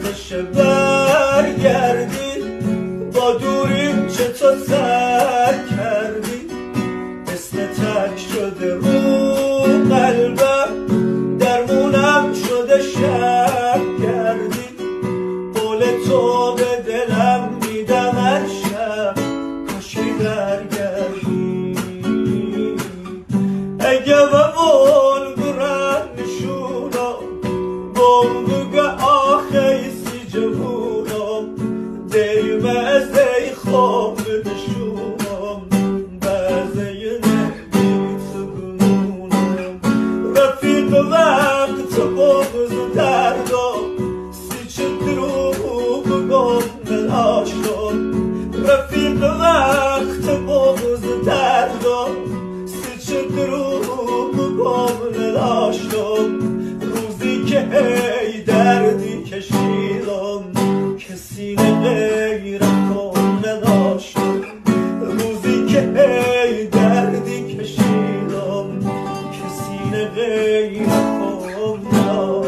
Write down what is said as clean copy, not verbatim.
یادش برگردی با دوریم چه تو سر کردی اسم تک شده رو قلبم درمونم شده شب کردی قول تو به دلم میدم هر شب کاشکی برگردی اگه بمون برن نشونم بمبگه آخیسی جوونم دیمه از ای خواب نشونم بازه نهیت بمونم رفیق وقت بغز دردم سی چه دروغ بگم نلاشتم رفیق وقت بغز دردم سی چه دروغ بگم نلاشتم روزی که هی دردی کشیدم کسی غیر تو نداشتم روزی که هی دردی کشیدم کسی غیر تو نداشتم